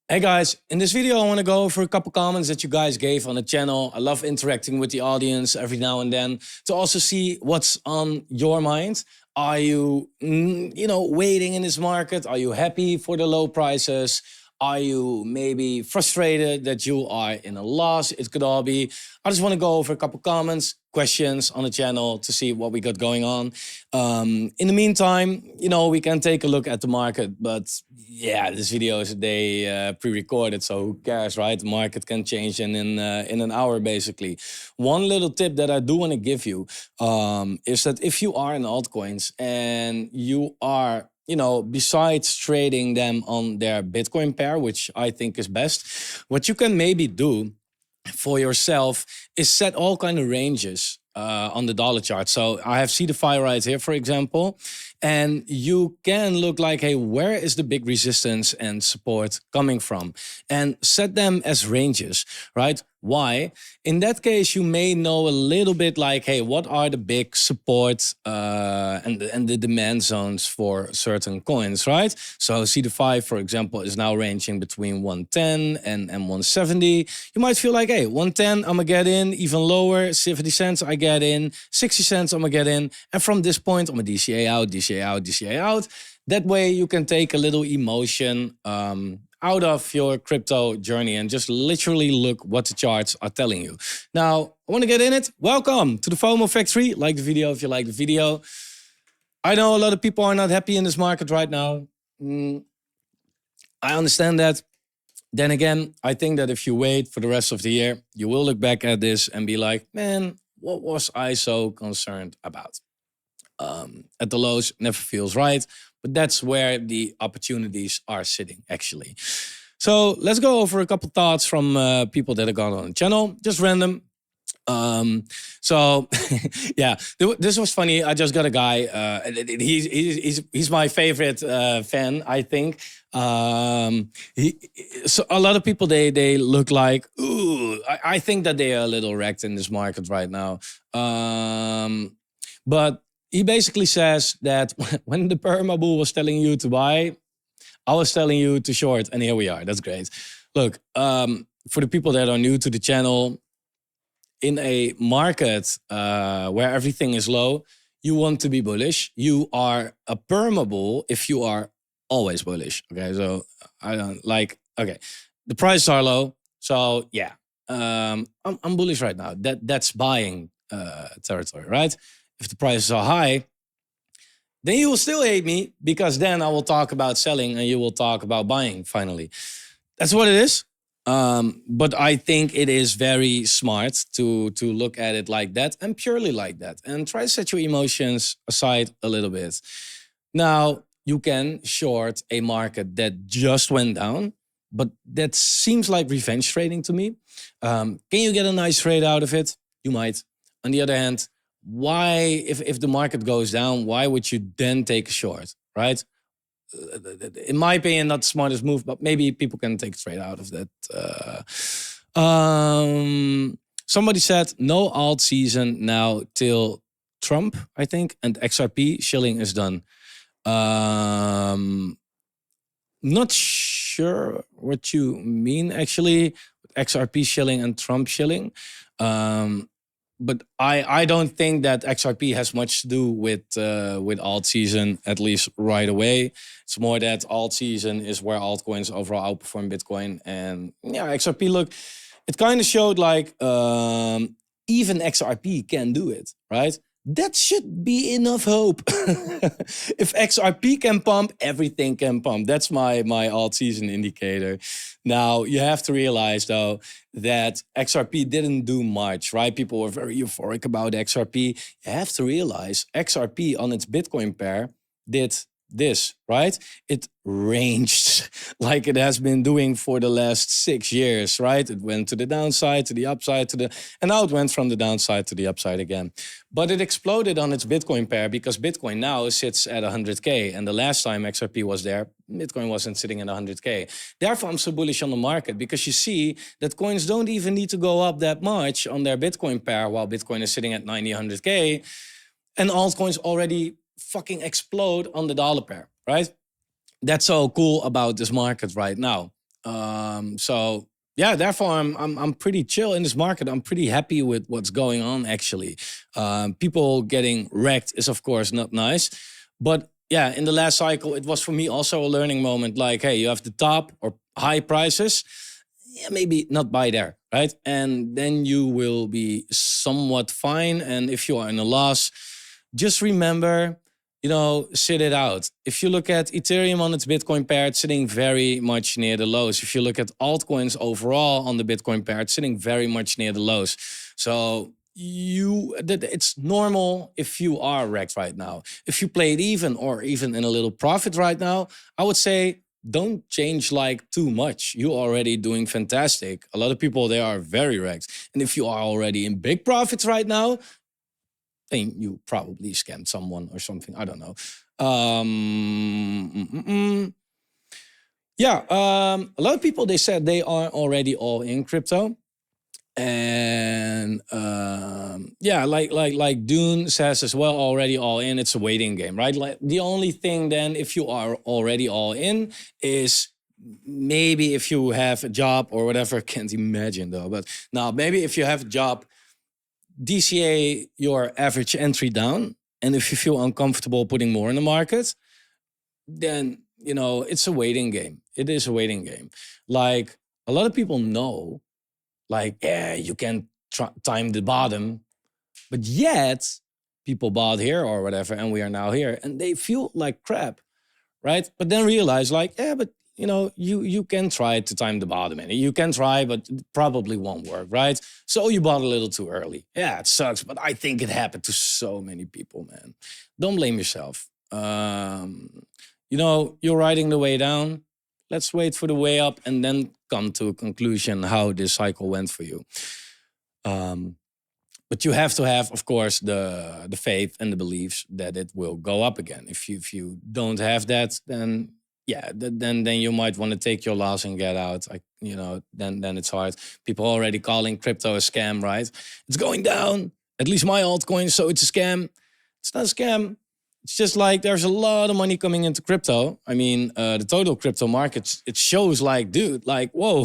Hey guys, in this video I want to go over a couple comments that you guys gave on the channel. I love interacting with the audience every now and then to also see what's on your mind. Are you, waiting in this market? Are you happy for the low prices? Are you maybe frustrated that you are in a loss? It could all be. I just want to go over a couple comments, questions on the channel to see what we got going on. In the meantime, we can take a look at the market, but yeah, this video is a day pre-recorded, so who cares, right? The market can change in an hour, basically. One little tip that I do want to give you is that if you are in altcoins and you are besides trading them on their Bitcoin pair, which I think is best, what you can maybe do for yourself is set all kind of ranges on the dollar chart. So I have CDFI right here, for example, and you can look like, hey, where is the big resistance and support coming from? And set them as ranges, right? Why? In that case, you may know a little bit like, hey, what are the big support and the demand zones for certain coins, right? So CDFI, for example, is now ranging between 110 and 170. You might feel like, hey, 110, I'm gonna get in, even lower, 70 cents, I get in, 60 cents, I'm gonna get in. And from this point, I'm gonna DCA out, DCA out, DCA out. That way you can take a little emotion out of your crypto journey and just literally look what the charts are telling you. Now, I want to get in it. Welcome to the Fomo Factory. Like the video if you like the video. I know a lot of people are not happy in this market right now. I understand that. Then again, I think that if you wait for the rest of the year, you will look back at this and be like, man, what was I so concerned about? At the lows, never feels right. But that's where the opportunities are sitting, actually. So let's go over a couple thoughts from people that have gone on the channel, just random. So yeah, this was funny. I just got a guy. He's my favorite fan, I think. So a lot of people they look like, ooh, I think that they are a little wrecked in this market right now. But he basically says that when the perma bull was telling you to buy, I was telling you to short, and here we are. That's great. Look, for the people that are new to the channel, in a market where everything is low, you want to be bullish. You are a perma bull if you are always bullish. Okay, so I don't like. Okay, the prices are low, so yeah, I'm bullish right now. That's buying territory, right? If the prices are high, then you will still hate me because then I will talk about selling and you will talk about buying finally. That's what it is. But I think it is very smart to look at it like that and purely like that and try to set your emotions aside a little bit. Now, you can short a market that just went down, but that seems like revenge trading to me. Can you get a nice trade out of it? You might. On the other hand, why, if the market goes down, why would you then take a short, right? In my opinion, not the smartest move, but maybe people can take a trade out of that. Somebody said no alt season now till Trump, I think, and XRP shilling is done. Not sure what you mean actually, XRP shilling and Trump shilling. But I don't think that XRP has much to do with alt season, at least right away. It's more that alt season is where altcoins overall outperform Bitcoin. And yeah, XRP, look, it kind of showed like even XRP can do it, right? That should be enough hope. If XRP can pump, everything can pump. That's my alt season indicator. Now, you have to realize, though, that XRP didn't do much, right? People were very euphoric about XRP. You have to realize XRP on its Bitcoin pair did this, right? It ranged like it has been doing for the last 6 years, right? It went to the downside, to the upside, and now it went from the downside to the upside again. But it exploded on its Bitcoin pair because Bitcoin now sits at 100K. And the last time XRP was there, Bitcoin wasn't sitting at 100K. Therefore, I'm so bullish on the market because you see that coins don't even need to go up that much on their Bitcoin pair while Bitcoin is sitting at 90, 100K. And altcoins already fucking explode on the dollar pair, right? That's so cool about this market right now. So yeah, therefore I'm pretty chill in this market. I'm pretty happy with what's going on actually. People getting wrecked is of course not nice, but yeah, in the last cycle it was for me also a learning moment. Like, hey, you have the top or high prices. Yeah, maybe not buy there, right? And then you will be somewhat fine. And if you are in a loss, just remember, sit it out. If you look at Ethereum on its Bitcoin pair, it's sitting very much near the lows. If you look at altcoins overall on the Bitcoin pair, it's sitting very much near the lows. So it's normal if you are wrecked right now. If you play it even or even in a little profit right now, I would say don't change like too much. You're already doing fantastic. A lot of people, they are very wrecked. And if you are already in big profits right now, then you probably scammed someone or something. I don't know. Yeah, a lot of people, they said they are already all in crypto. And yeah, like Dune says as well, already all in. It's a waiting game, right? Like the only thing then, if you are already all in, is maybe if you have a job or whatever. Can't imagine though, but now maybe if you have a job, DCA your average entry down, and if you feel uncomfortable putting more in the market, then it's a waiting game. It is a waiting game. Like a lot of people know, like, yeah, you can time the bottom, but yet people bought here or whatever, and we are now here, and they feel like crap, right? But then realize, like, yeah, but you can try to time the bottom, and you can try, but it probably won't work, right? So you bought a little too early. Yeah, it sucks, but I think it happened to so many people, man. Don't blame yourself. You're riding the way down. Let's wait for the way up and then come to a conclusion how this cycle went for you. But you have to have, of course, the faith and the beliefs that it will go up again. If you don't have that, then yeah, then you might want to take your loss and get out. Then it's hard. People already calling crypto a scam, right? It's going down. At least my altcoin, so it's a scam. It's not a scam. It's just like there's a lot of money coming into crypto. I mean, the total crypto market, it shows like, dude, like, whoa,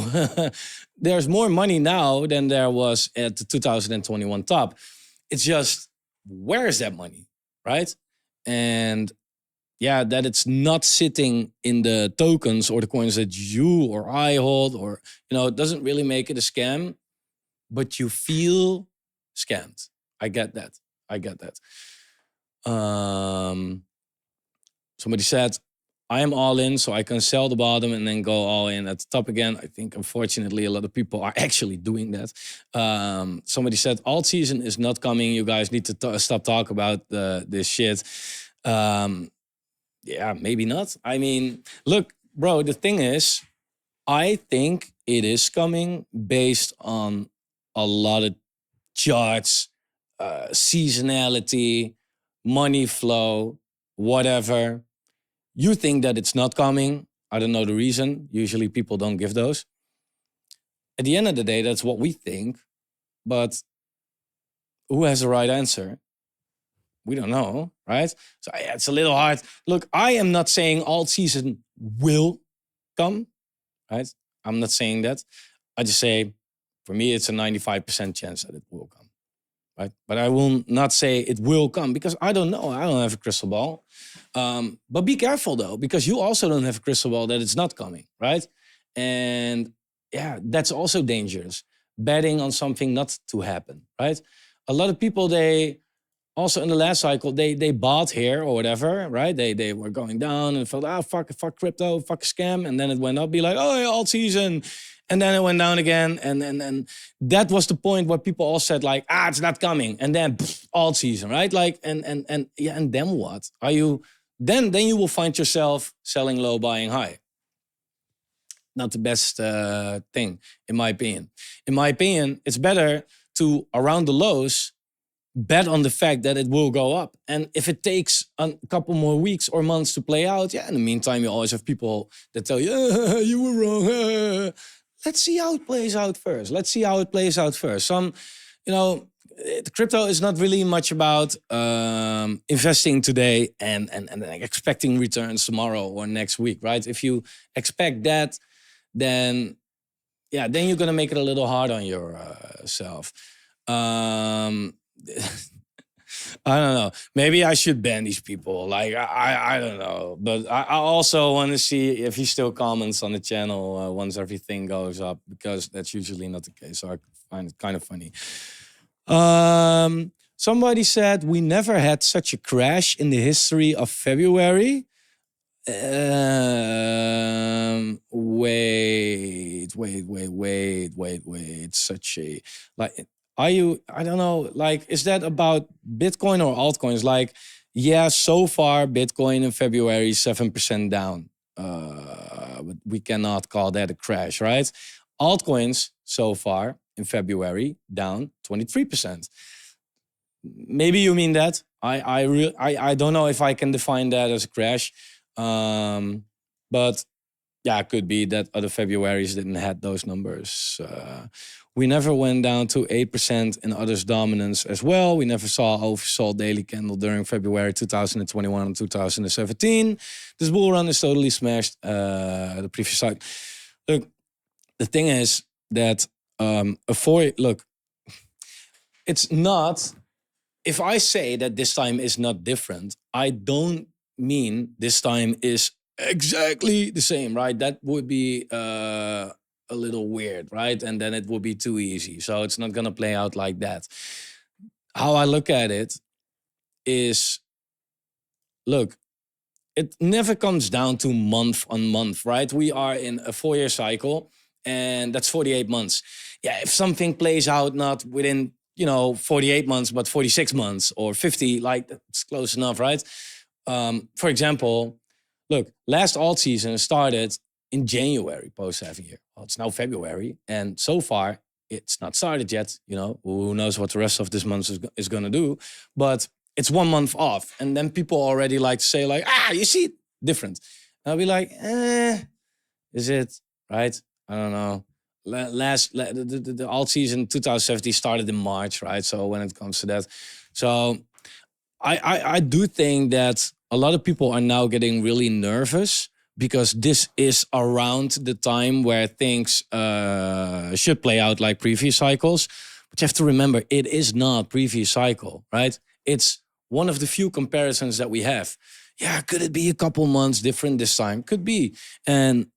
there's more money now than there was at the 2021 top. It's just, where is that money, right? And yeah, that it's not sitting in the tokens or the coins that you or I hold, or, it doesn't really make it a scam, but you feel scammed. I get that. Somebody said, I am all in, so I can sell the bottom and then go all in at the top again. I think, unfortunately, a lot of people are actually doing that. Somebody said, alt season is not coming. You guys need to stop talking about this shit. Yeah, maybe not. I mean, look, bro, the thing is, I think it is coming based on a lot of charts, seasonality, money flow, whatever. You think that it's not coming. I don't know the reason. Usually people don't give those. At the end of the day, that's what we think. But who has the right answer? We don't know, right? So yeah, it's a little hard. Look, I am not saying alt season will come, right? I'm not saying that. I just say, for me, it's a 95% chance that it will come, right? But I will not say it will come because I don't know. I don't have a crystal ball. But be careful, though, because you also don't have a crystal ball that it's not coming, right? And yeah, that's also dangerous. Betting on something not to happen, right? A lot of people, they also in the last cycle, they bought here or whatever, right? They were going down and felt, fuck crypto, fuck scam. And then it went up, be like, oh, yeah, alt season. And then it went down again. And that was the point where people all said like, it's not coming. And then alt season, right? Like, and yeah, and then what? Are you, then you will find yourself selling low, buying high. Not the best thing, in my opinion. In my opinion, it's better to, around the lows, bet on the fact that it will go up. And if it takes a couple more weeks or months to play out, yeah, in the meantime, you always have people that tell you, you were wrong. Let's see how it plays out first. Some, crypto is not really much about investing today and expecting returns tomorrow or next week, right? If you expect that, then yeah, then you're gonna make it a little hard on yourself. Um, I don't know. Maybe I should ban these people. Like I don't know. But I also want to see if he still comments on the channel once everything goes up, because that's usually not the case. So I find it kind of funny. Somebody said we never had such a crash in the history of February. Wait. Such a, like, are you, I don't know, like, is that about Bitcoin or altcoins? Like, yeah, so far Bitcoin in February 7% down. But we cannot call that a crash, right? Altcoins so far in February down 23%. Maybe you mean that. I don't know if I can define that as a crash. But yeah, it could be that other Februaries didn't have those numbers. We never went down to 8% in others' dominance as well. We never saw oversold daily candle during February 2021 and 2017. This bull run is totally smashed the previous side. Look, the thing is that look, it's not, if I say that this time is not different, I don't mean this time is exactly the same, right? That would be a little weird, right? And then it would be too easy. So it's not going to play out like that. How I look at it is, look, it never comes down to month on month, right? We are in a 4-year cycle, and that's 48 months. Yeah, if something plays out not within 48 months, but 46 months or 50, like, it's close enough, right? For example, look, last alt season started in January post half a year. Well, it's now February, and so far it's not started yet. Who knows what the rest of this month is going to do, but it's 1 month off. And then people already like to say like, you see, different. And I'll be like, is it, right? I don't know. The alt season 2017 started in March, right? So when it comes to that, so I do think that a lot of people are now getting really nervous, because this is around the time where things should play out like previous cycles. But you have to remember, it is not previous cycle, right? It's one of the few comparisons that we have. Yeah, could it be a couple months different this time? Could be. And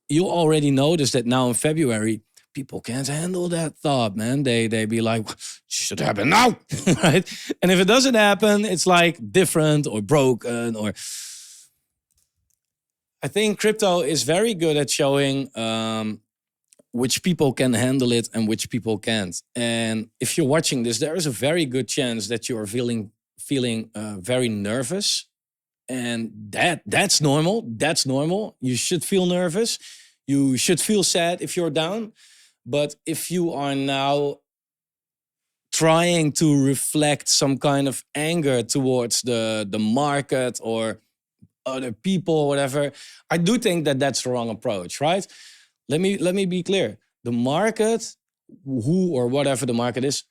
you already noticed that now in February, people can't handle that thought, man. They be like, should happen now, right? And if it doesn't happen, it's like different or broken. Or I think crypto is very good at showing which people can handle it and which people can't. And if you're watching this, there is a very good chance that you are feeling very nervous. And that's normal. That's normal. You should feel nervous. You should feel sad if you're down. But if you are now trying to reflect some kind of anger towards the market or other people or whatever, I do think that that's the wrong approach, right? Let me be clear. The market, who or whatever the market is,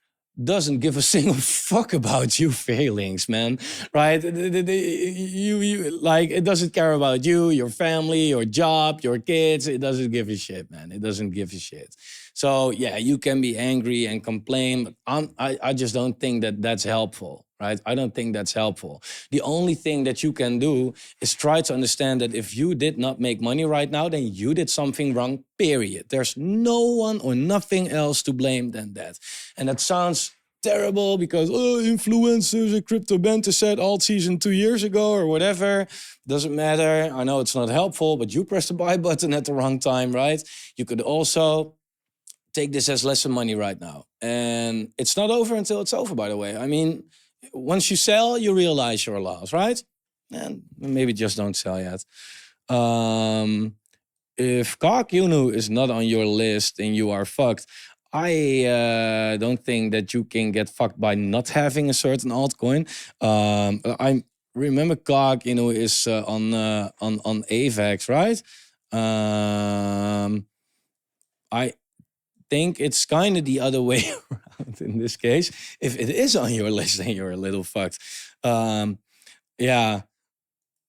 doesn't give a single fuck about you feelings, man. Right? You like, it doesn't care about you, your family, your job, your kids. It doesn't give a shit, man. It doesn't give a shit. So yeah, you can be angry and complain, but I just don't think that that's helpful, right? I don't think that's helpful. The only thing that you can do is try to understand that if you did not make money right now, then you did something wrong, period. There's no one or nothing else to blame than that. And that sounds terrible because, influencers and crypto banter said alt season 2 years ago or whatever. Doesn't matter. I know it's not helpful, but you pressed the buy button at the wrong time, right? You could also take this as lesson money right now. And it's not over until it's over, by the way. I mean, once you sell, you realize your loss, right? And maybe just don't sell yet. If Kakunu is not on your list, then you are fucked. I don't think that you can get fucked by not having a certain altcoin. I remember Kakunu is on AVAX, right? I think it's kind of the other way around in this case. If it is on your list, then you're a little fucked. Yeah,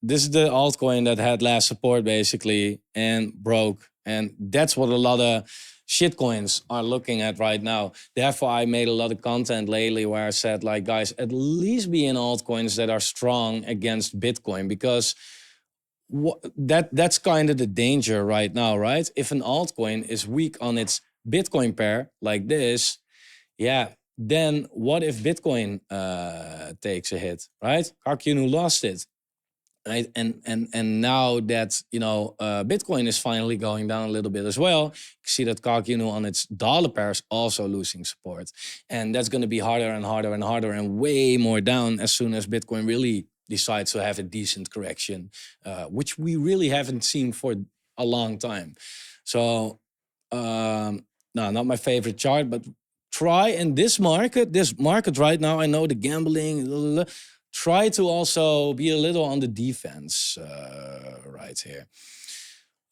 this is the altcoin that had last support basically and broke And that's what a lot of shitcoins are looking at right now. Therefore, I made a lot of content lately where I said, like, guys, at least be in altcoins that are strong against Bitcoin, because that's kind of the danger right now, right? If an altcoin is weak on its Bitcoin pair like this, yeah, then what if Bitcoin takes a hit, right? Kakunu lost it, right? And now that Bitcoin is finally going down a little bit as well, you see that Kakunu on its dollar pair is also losing support, and that's going to be harder and harder and harder and way more down as soon as Bitcoin really decides to have a decent correction, which we really haven't seen for a long time. So, no, not my favorite chart, but try in this market right now. I know the gambling. Try to also be a little on the defense right here.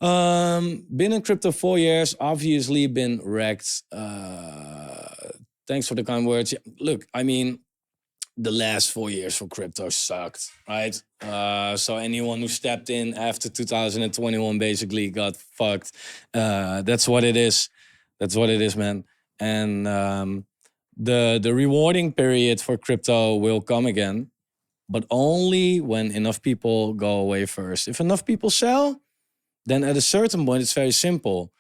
Been in crypto 4 years, obviously been wrecked. Thanks for the kind words. Look, I mean, the last 4 years for crypto sucked, right? So anyone who stepped in after 2021 basically got fucked. That's what it is. That's what it is, man. And the rewarding period for crypto will come again, but only when enough people go away first. If enough people sell, then at a certain point, it's very simple.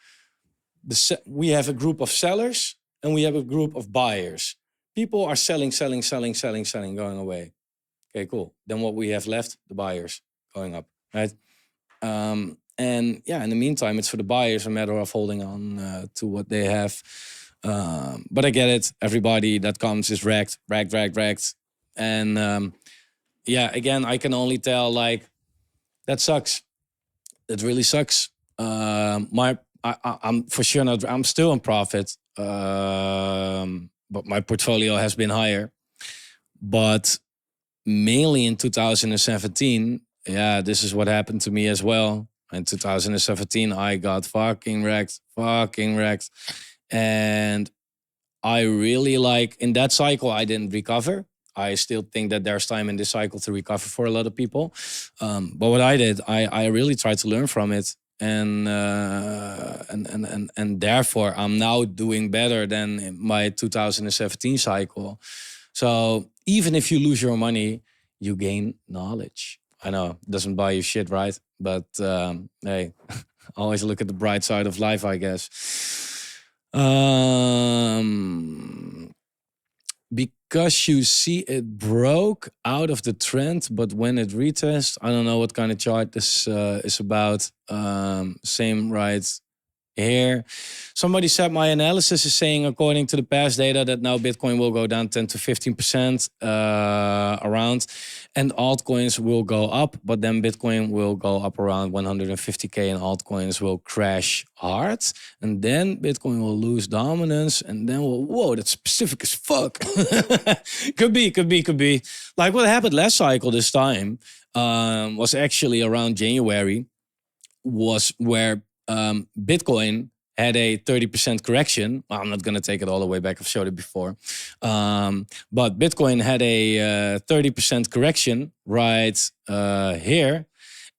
We have a group of sellers and we have a group of buyers. People are selling, going away. Okay, cool. Then what we have left, the buyers going up, right? And yeah, in the meantime, it's for the buyers a matter of holding on to what they have. But I get it. Everybody that comes is wrecked. And yeah, again, I can only tell, like, that sucks. It really sucks. I'm for sure not. I'm still in profit, but my portfolio has been higher. But mainly in 2017, yeah, this is what happened to me as well. In 2017, I got fucking wrecked, and I really, like, in that cycle, I didn't recover. I still think that there's time in this cycle to recover for a lot of people. But what I did, I really tried to learn from it. And therefore, I'm now doing better than in my 2017 cycle. So even if you lose your money, you gain knowledge. I know it doesn't buy you shit, right? But hey, always look at the bright side of life, I guess. Because you see it broke out of the trend, but when it retests, I don't know what kind of chart this is about. Same right here. Somebody said my analysis is saying, according to the past data, that now Bitcoin will go down 10 to 15% around, and altcoins will go up, but then Bitcoin will go up around 150K and altcoins will crash hard, and then Bitcoin will lose dominance, and then whoa, that's specific as fuck. Could be. Like what happened last cycle this time was actually around January, was where Bitcoin had a 30% correction. Well, I'm not going to take it all the way back. I've showed it before. But Bitcoin had a 30% correction right here.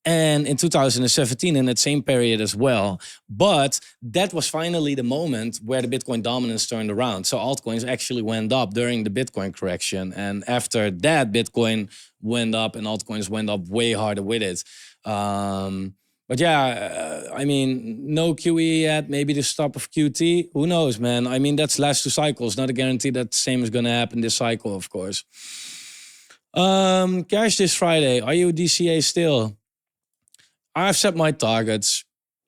And in 2017, in that same period as well. But that was finally the moment where the Bitcoin dominance turned around. So altcoins actually went up during the Bitcoin correction. And after that, Bitcoin went up and altcoins went up way harder with it. But yeah, I mean, no QE yet, maybe the stop of QT. Who knows, man? I mean, that's last 2 cycles. Not a guarantee that the same is going to happen this cycle, of course. Cash this Friday. Are you DCA still? I've set my targets.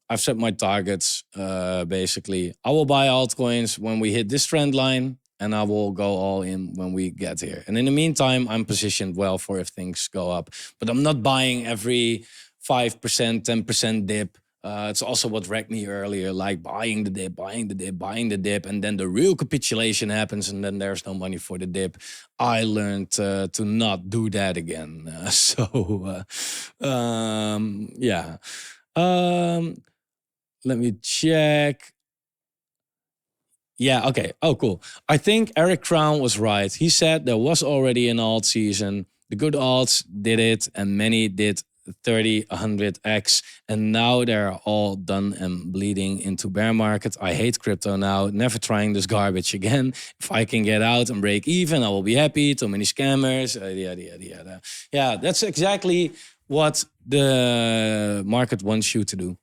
Basically. I will buy altcoins when we hit this trend line, and I will go all in when we get here. And in the meantime, I'm positioned well for if things go up. But I'm not buying every 5%, 10% dip. It's also what wrecked me earlier, like buying the dip, and then the real capitulation happens, and then there's no money for the dip. I learned to not do that again. Yeah. Let me check. Yeah, okay. Oh, cool. I think Eric Crown was right. He said there was already an alt season. The good alts did it, and many did 30, 100x, and now they're all done and bleeding into bear market. I hate crypto now. Never trying this garbage again. If I can get out and break even, I will be happy. Too many scammers. Yada, yada, yada. Yeah, that's exactly what the market wants you to do.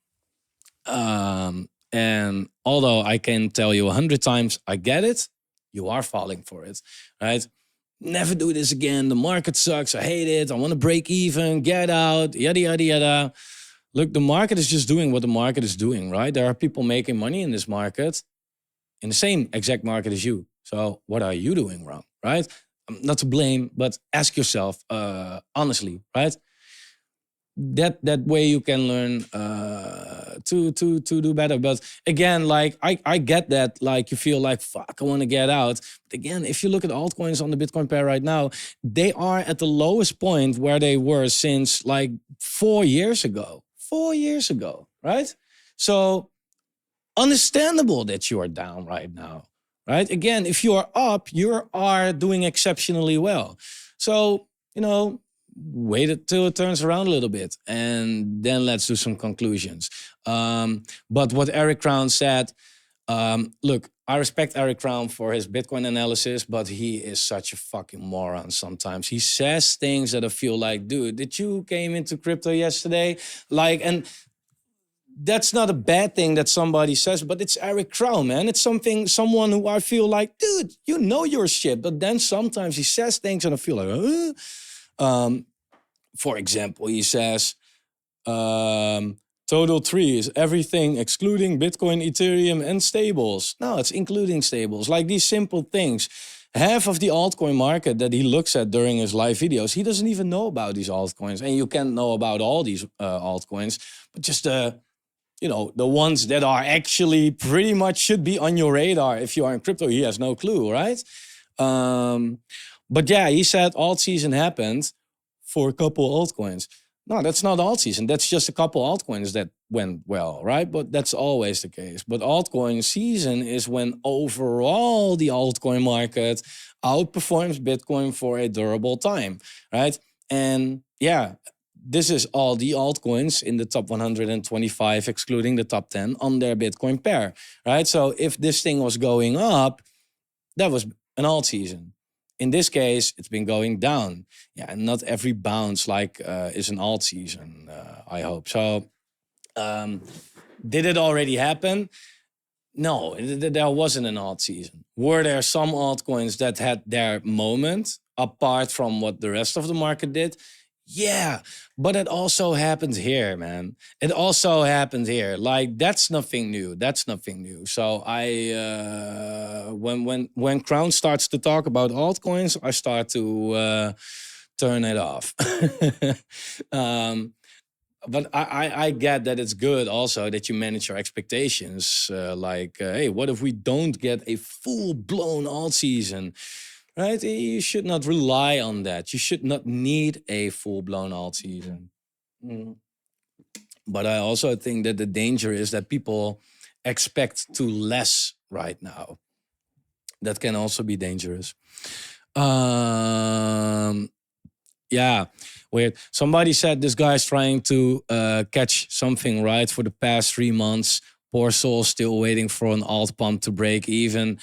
And although I can tell you 100 times, I get it, you are falling for it, right? Never do this again. The market sucks. I hate it. I want to break even, get out, yada, yada, yada. Look, the market is just doing what the market is doing, right? There are people making money in this market, in the same exact market as you. So what are you doing wrong, right? Not to blame, but ask yourself honestly, right? That way you can learn to do better. But again, like I get that, like you feel like fuck, I want to get out. But again, if you look at altcoins on the Bitcoin pair right now, they are at the lowest point where they were since like 4 years ago. 4 years ago, right? So understandable that you are down right now, right? Again, if you are up, you are doing exceptionally well. So, you know, wait until it turns around a little bit and then let's do some conclusions. But what Eric Crown said, look, I respect Eric Crown for his Bitcoin analysis, but he is such a fucking moron sometimes. He says things that I feel like, dude, did you came into crypto yesterday? Like, and that's not a bad thing that somebody says, but it's Eric Crown, man. It's someone who I feel like, dude, you know your shit. But then sometimes he says things and I feel like, for example, he says, total 3 is everything excluding Bitcoin, Ethereum, and stables. No, it's including stables. Like these simple things. Half of the altcoin market that he looks at during his live videos, he doesn't even know about these altcoins. And you can't know about all these altcoins, but just the ones that are actually pretty much should be on your radar. If you are in crypto, he has no clue, right? But yeah, he said alt season happened for a couple altcoins. No, that's not alt season. That's just a couple altcoins that went well, right? But that's always the case. But altcoin season is when overall the altcoin market outperforms Bitcoin for a durable time, right? And yeah, this is all the altcoins in the top 125, excluding the top 10 on their Bitcoin pair, right? So if this thing was going up, that was an alt season. In this case, it's been going down. Yeah, and not every bounce is an alt season, I hope. So did it already happen? No, there wasn't an alt season. Were there some altcoins that had their moment apart from what the rest of the market did? Yeah, but it also happened here, man. It also happened here. Like that's nothing new. That's nothing new. So when Crown starts to talk about altcoins, I start to turn it off. But I get that it's good also that you manage your expectations. Hey, what if we don't get a full-blown alt season? Right? You should not rely on that. You should not need a full-blown alt season. But I also think that the danger is that people expect too less right now. That can also be dangerous. Yeah, weird. Somebody said this guy's trying to catch something right for the past 3 months. Poor soul still waiting for an alt pump to break even.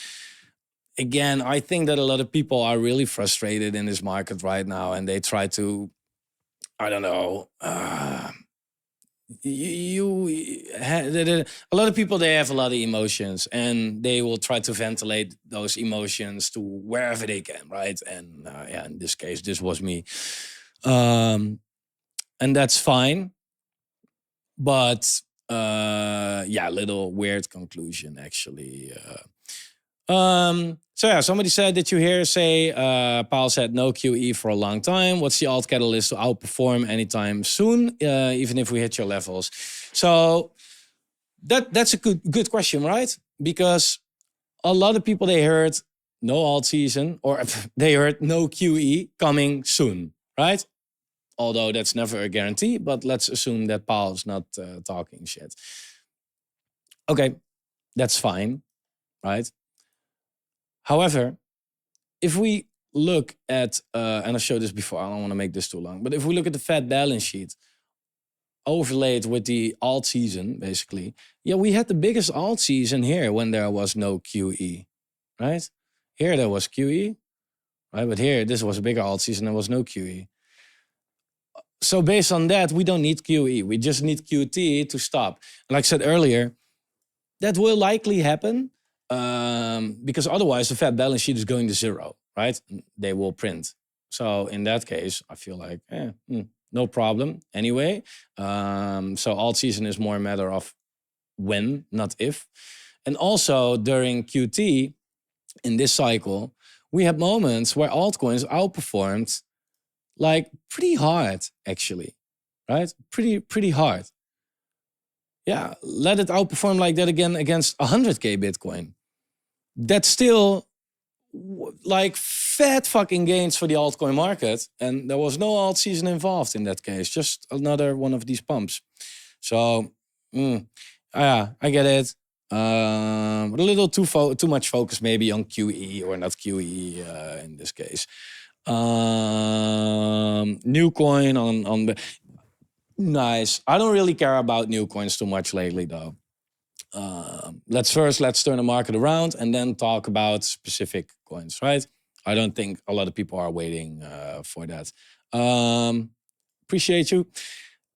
Again, I think that a lot of people are really frustrated in this market right now and they try to, I don't know, a lot of people, they have a lot of emotions and they will try to ventilate those emotions to wherever they can, right? And yeah, in this case, this was me. And that's fine. But yeah, little weird conclusion actually. So yeah, somebody said, did you hear say, Paul said no QE for a long time. What's the alt catalyst to outperform anytime soon, even if we hit your levels? So that's a good question, right? Because a lot of people, they heard no alt season or they heard no QE coming soon, right? Although that's never a guarantee, but let's assume that Paul's not talking shit. Okay, that's fine, right? However, if we look at, and I showed this before, I don't want to make this too long, but if we look at the Fed balance sheet, overlaid with the alt season, basically, yeah, we had the biggest alt season here when there was no QE, right? Here there was QE, right? But here, this was a bigger alt season, there was no QE. So based on that, we don't need QE. We just need QT to stop. Like I said earlier, that will likely happen because otherwise the Fed balance sheet is going to zero, right? They will print. So in that case, I feel like, no problem anyway. So alt season is more a matter of when, not if. And also during QT, in this cycle, we had moments where altcoins outperformed like pretty hard, actually, right? Pretty hard. Yeah, let it outperform like that again against 100K Bitcoin. That's still like fat fucking gains for the altcoin market. And there was no alt season involved in that case, just another one of these pumps. So, yeah, I get it. But a little too much focus maybe on QE or not QE in this case. New coin on the... Nice. I don't really care about new coins too much lately, though. Let's turn the market around and then talk about specific coins, right? I don't think a lot of people are waiting for that. Appreciate you.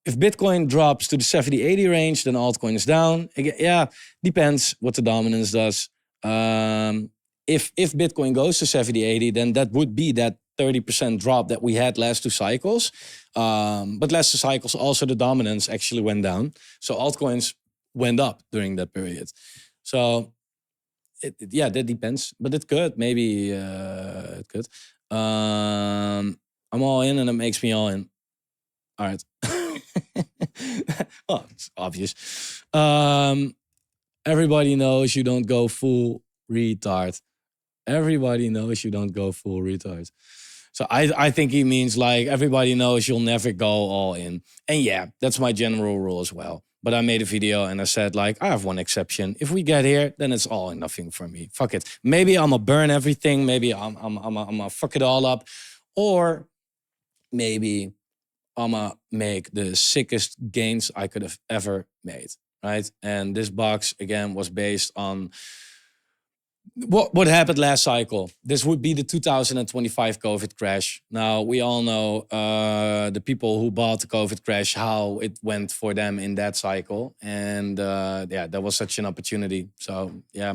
If Bitcoin drops to the 70-80 range, then altcoin is down. Again, yeah, depends what the dominance does. If Bitcoin goes to 70-80, then that would be that 30% drop that we had last two cycles. But last two cycles, also the dominance actually went down. So altcoins went up during that period. So, yeah, that depends. But it could. Maybe it could. I'm all in and it makes me all in. All right. Well, it's obvious. Everybody knows you don't go full retard. Everybody knows you don't go full retard. So I think he means like everybody knows you'll never go all in. And yeah, that's my general rule as well. But I made a video and I said like, I have one exception. If we get here, then it's all or nothing for me. Fuck it. Maybe I'm gonna burn everything. Maybe I'm gonna fuck it all up. Or maybe I'm gonna make the sickest gains I could have ever made, right? And this box, again, was based on what happened last cycle. This would be the 2025 COVID crash. Now, we all know the people who bought the COVID crash, how it went for them in that cycle. And yeah, that was such an opportunity. So, yeah.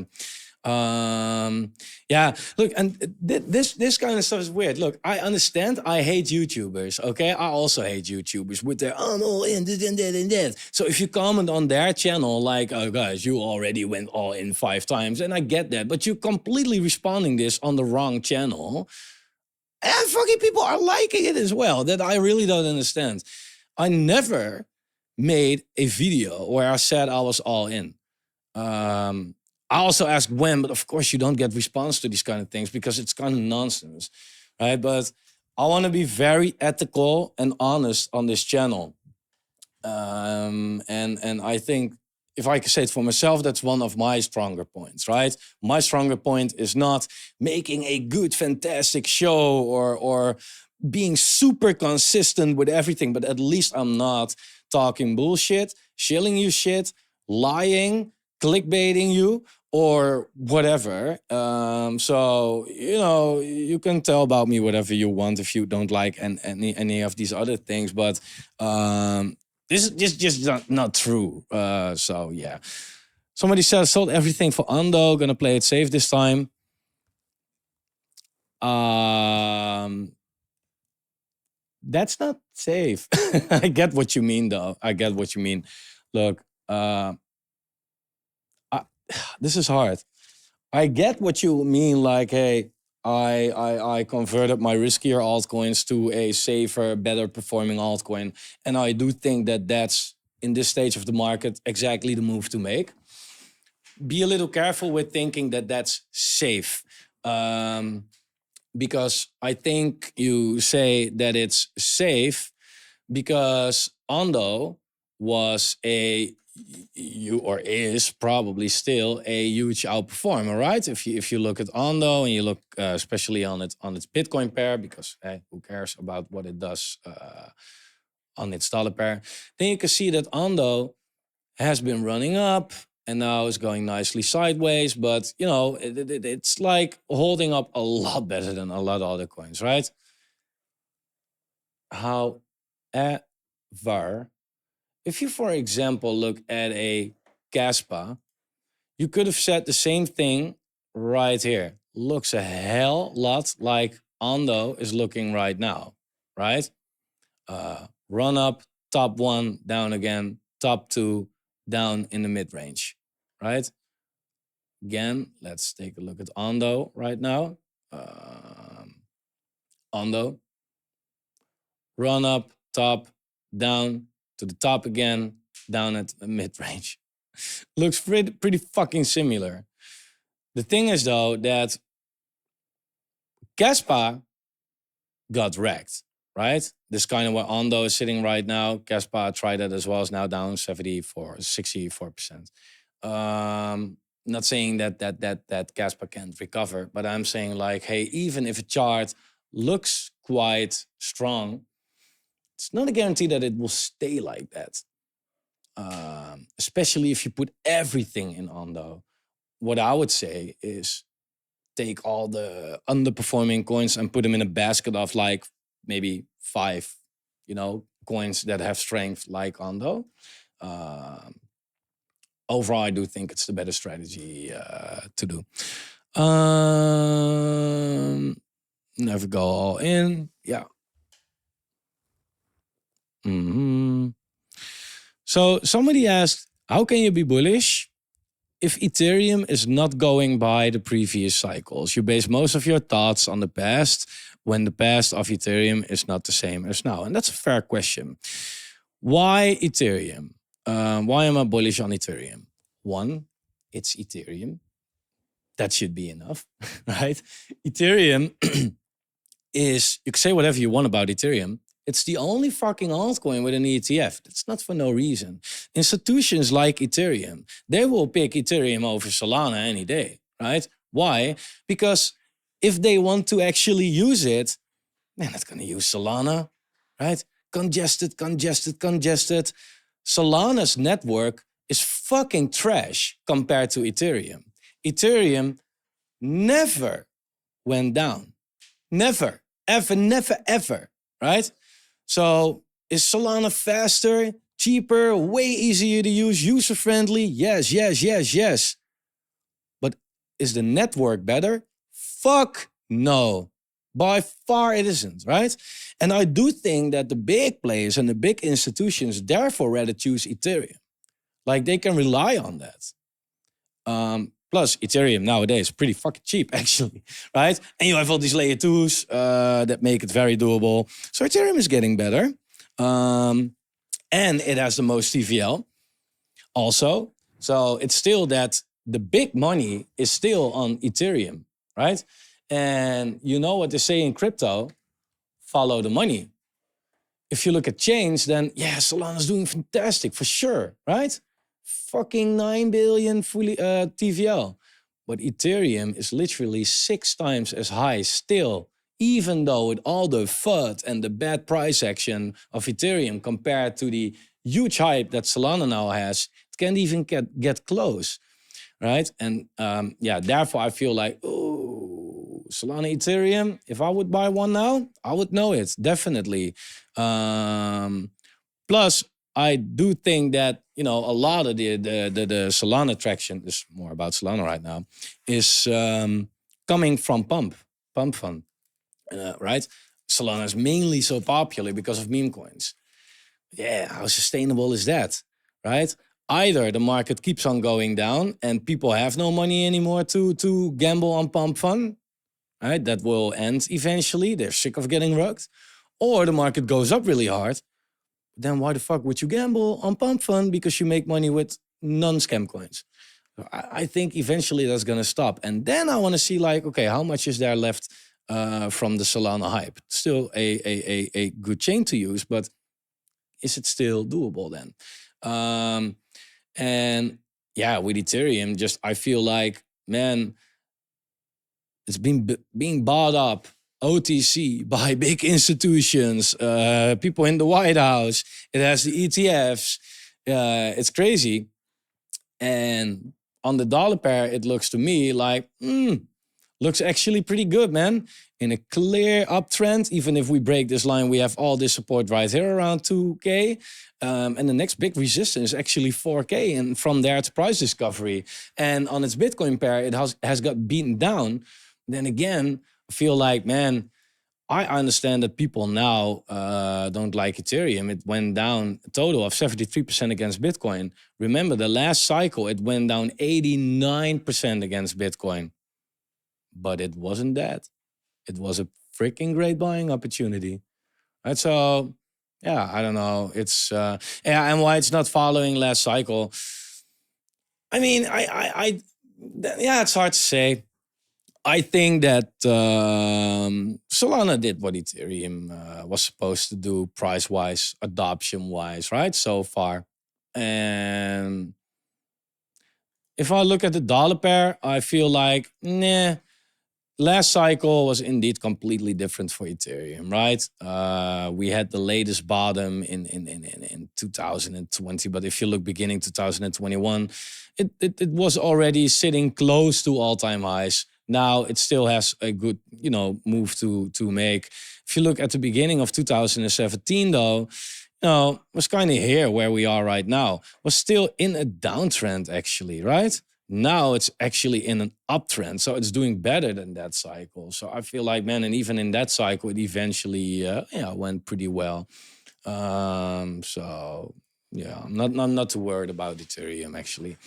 Yeah, look, and this kind of stuff is weird. Look, I understand I hate YouTubers, okay? I also hate YouTubers with their, I'm all in, this and that and that. So if you comment on their channel like, oh guys, you already went all in 5 times, and I get that, but you're completely responding this on the wrong channel. And fucking people are liking it as well, that I really don't understand. I never made a video where I said I was all in. I also asked when, but of course you don't get response to these kind of things because it's kind of nonsense, right? But I want to be very ethical and honest on this channel. And I think if I can say it for myself, that's one of my stronger points, right? My stronger point is not making a good, fantastic show or being super consistent with everything, but at least I'm not talking bullshit, shilling you shit, lying, clickbaiting you or whatever. So, you know, you can tell about me whatever you want if you don't like any of these other things. But this is just not true. So, yeah. Somebody said, sold everything for Ando. Gonna play it safe this time. That's not safe. I get what you mean, though. I get what you mean. Look, this is hard. I get what you mean, like, hey, I converted my riskier altcoins to a safer, better performing altcoin. And I do think that that's, in this stage of the market, exactly the move to make. Be a little careful with thinking that that's safe. Because I think you say that it's safe because Ondo was is probably still a huge outperformer, right? If you look at Ondo and you look especially on its Bitcoin pair, because hey, who cares about what it does on its dollar pair, then you can see that Ondo has been running up and now is going nicely sideways. But, it's like holding up a lot better than a lot of other coins, right? However, if you, for example, look at a Caspa, you could have said the same thing right here. Looks a hell lot like Ondo is looking right now, right? Run up, top one, down again, top two, down in the mid range, right? Again, let's take a look at Ondo right now. Ondo, run up, top, down to the top again, down at the mid range. Looks pretty fucking similar. The thing is though that Caspa got wrecked, right? This kind of where Ondo is sitting right now. Caspa tried that as well, is now down 64%. Not saying that Caspa can't recover, but I'm saying like, hey, even if a chart looks quite strong, it's not a guarantee that it will stay like that. Especially if you put everything in Ondo. What I would say is take all the underperforming coins and put them in a basket of like maybe 5, coins that have strength like Ondo. Overall, I do think it's the better strategy to do. Never go all in. Yeah. So somebody asked, how can you be bullish if Ethereum is not going by the previous cycles? You base most of your thoughts on the past when the past of Ethereum is not the same as now. And that's a fair question. Why Ethereum? Why am I bullish on Ethereum? One, it's Ethereum. That should be enough, right? Ethereum is, you can say whatever you want about Ethereum. It's the only fucking altcoin with an ETF. That's not for no reason. Institutions like Ethereum, they will pick Ethereum over Solana any day, right? Why? Because if they want to actually use it, they're not going to use Solana, right? Congested. Solana's network is fucking trash compared to Ethereum. Ethereum never went down. Never, ever, right? So is Solana faster, cheaper, way easier to use, user-friendly? Yes. But is the network better? Fuck no. By far it isn't, right? And I do think that the big players and the big institutions therefore rather choose Ethereum. Like they can rely on that. Plus, Ethereum nowadays is pretty fucking cheap, actually, right? And you have all these layer 2s that make it very doable. So Ethereum is getting better. And it has the most TVL also. So it's still that the big money is still on Ethereum, right? And you know what they say in crypto, follow the money. If you look at chains, then yeah, Solana's doing fantastic for sure, right? Fucking 9 billion fully TVL. But Ethereum is literally 6 times as high still, even though with all the FUD and the bad price action of Ethereum compared to the huge hype that Solana now has, it can't even get close, right? And therefore I feel like, oh, Solana Ethereum, if I would buy one now, I would know it, definitely. Plus, I do think that, a lot of the Solana traction, this is more about Solana right now, is coming from pump fund, right? Solana is mainly so popular because of meme coins. Yeah, how sustainable is that, right? Either the market keeps on going down and people have no money anymore to gamble on pump fund, right? That will end eventually. They're sick of getting rugged. Or the market goes up really hard. Then why the fuck would you gamble on pump fund? Because you make money with non-scam coins. I think eventually that's going to stop. And then I want to see like, okay, how much is there left from the Solana hype? Still a good chain to use, but is it still doable then? And yeah, with Ethereum, just I feel like, man, it's been being bought up OTC by big institutions, people in the White House. It has the ETFs. It's crazy. And on the dollar pair, it looks to me like, looks actually pretty good, man. In a clear uptrend, even if we break this line, we have all this support right here around 2K. And the next big resistance is actually 4K. And from there, it's price discovery. And on its Bitcoin pair, it has got beaten down. Then again, I feel like, man, I understand that people now don't like Ethereum. It went down a total of 73% against Bitcoin. Remember, the last cycle, it went down 89% against Bitcoin. But it wasn't that. It was a freaking great buying opportunity. Right? So, yeah, I don't know. It's, and why it's not following last cycle. I mean, yeah, it's hard to say. I think that Solana did what Ethereum was supposed to do price-wise, adoption-wise, right? So far. And if I look at the dollar pair, I feel like, nah, last cycle was indeed completely different for Ethereum, right? We had the latest bottom in 2020, but if you look beginning 2021, it was already sitting close to all-time highs. Now it still has a good, move to make. If you look at the beginning of 2017, though, was kind of here where we are right now. Was still in a downtrend, actually, right? Now it's actually in an uptrend, so it's doing better than that cycle. So I feel like, man, and even in that cycle, it eventually, went pretty well. So yeah, I'm not too worried about Ethereum actually.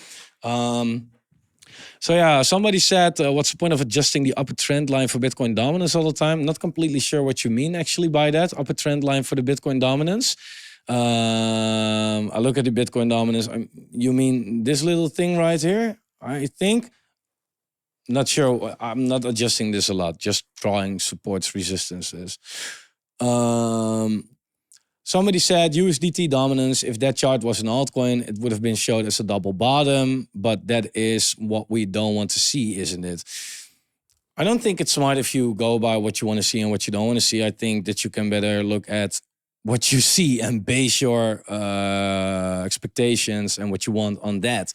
So yeah, somebody said, what's the point of adjusting the upper trend line for Bitcoin dominance all the time? Not completely sure what you mean actually by that, upper trend line for the Bitcoin dominance. I look at the Bitcoin dominance. You mean this little thing right here? I think. Not sure. I'm not adjusting this a lot, just drawing supports, resistances. Somebody said USDT dominance. If that chart was an altcoin, it would have been showed as a double bottom. But that is what we don't want to see, isn't it? I don't think it's smart if you go by what you want to see and what you don't want to see. I think that you can better look at what you see and base your expectations and what you want on that.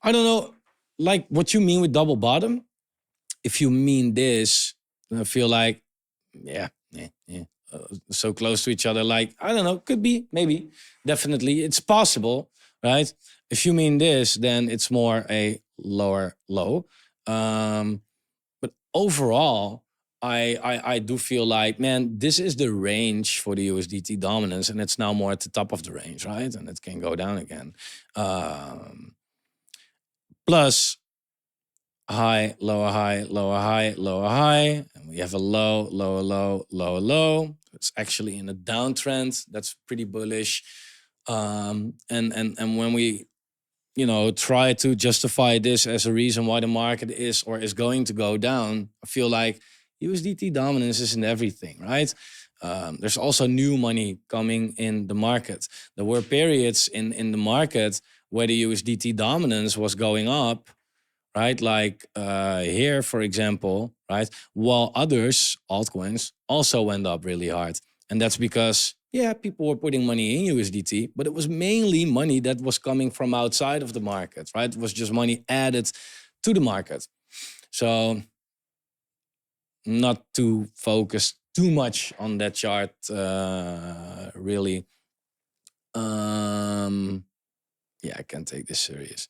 I don't know, like what you mean with double bottom. If you mean this, I feel like, yeah. So close to each other. Like, I don't know, could be, maybe, definitely. It's possible, right? If you mean this, then it's more a lower low. But overall, I do feel like, man, this is the range for the USDT dominance, and it's now more at the top of the range, right? And it can go down again. Plus, high, lower high, lower high, lower high. And we have a low, lower low, lower low. It's actually in a downtrend. That's pretty bullish. And when we, try to justify this as a reason why the market is or is going to go down, I feel like USDT dominance isn't everything, right? There's also new money coming in the market. There were periods in the market where the USDT dominance was going up, right? Like here, for example, right? While others, altcoins, also went up really hard. And that's because, yeah, people were putting money in USDT, but it was mainly money that was coming from outside of the market, right? It was just money added to the market. So not to focus too much on that chart, really. Yeah, I can't take this serious.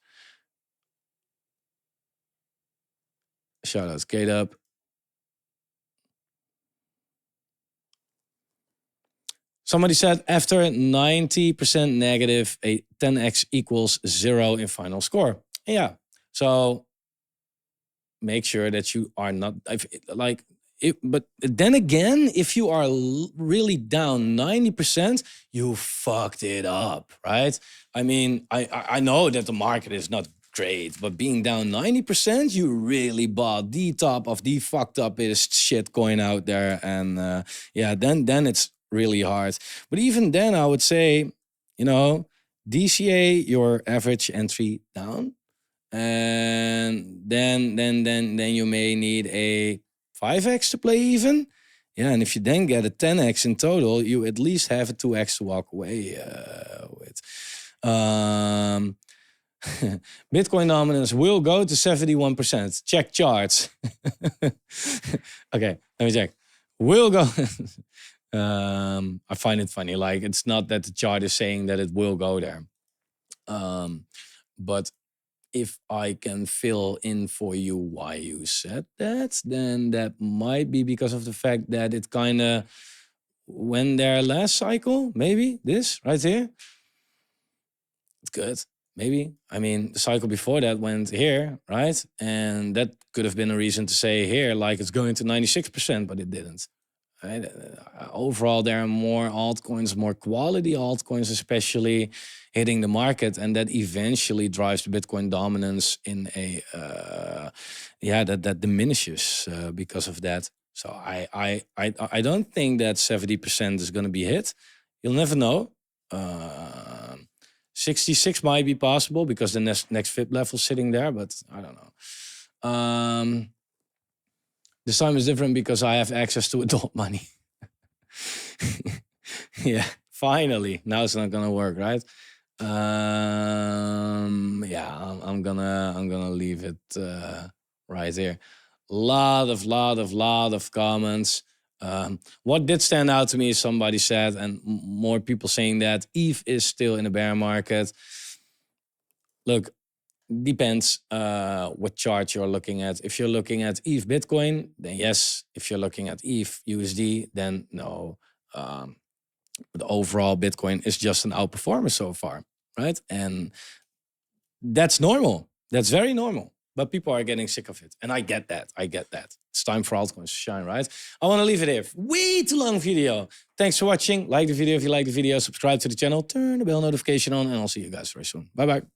Shout out Skate Up. Somebody said after 90% negative, a 10x equals 0 in final score. Yeah. So make sure that you are not but then again, if you are really down 90%, you fucked it up, right? I mean, I know that the market is not great, but being down 90%, you really bought the top of the fucked upest shit coin out there. And yeah, then it's really hard. But even then, I would say, DCA your average entry down and then you may need a 5x to play even. Yeah, and if you then get a 10x in total, you at least have a 2x to walk away with. Bitcoin dominance will go to 71%. Check charts. Okay, let me check. Will go. I find it funny. Like, it's not that the chart is saying that it will go there. But if I can fill in for you why you said that, then that might be because of the fact that it kind of went there last cycle. Maybe this right here. It's good. Maybe. I mean, the cycle before that went here, right? And that could have been a reason to say here, like it's going to 96%, but it didn't. Right? Overall, there are more altcoins, more quality altcoins, especially hitting the market, and that eventually drives the Bitcoin dominance in a that diminishes because of that. So I don't think that 70% is going to be hit. You'll never know. 66 might be possible because the next FIP level is sitting there, but I don't know. This time is different because I have access to adult money. Yeah, finally. Now it's not gonna work, right? Yeah, I'm gonna leave it right here. Lot of comments. What did stand out to me is somebody said, and more people saying that ETH is still in a bear market. Look, depends what chart you're looking at. If you're looking at ETH Bitcoin, then yes. If you're looking at ETH USD, then no. But overall, Bitcoin is just an outperformer so far, right? And that's normal. That's very normal. But people are getting sick of it. And I get that. It's time for altcoins to shine, right? I want to leave it here. Way too long video. Thanks for watching. Like the video if you like the video. Subscribe to the channel. Turn the bell notification on. And I'll see you guys very soon. Bye-bye.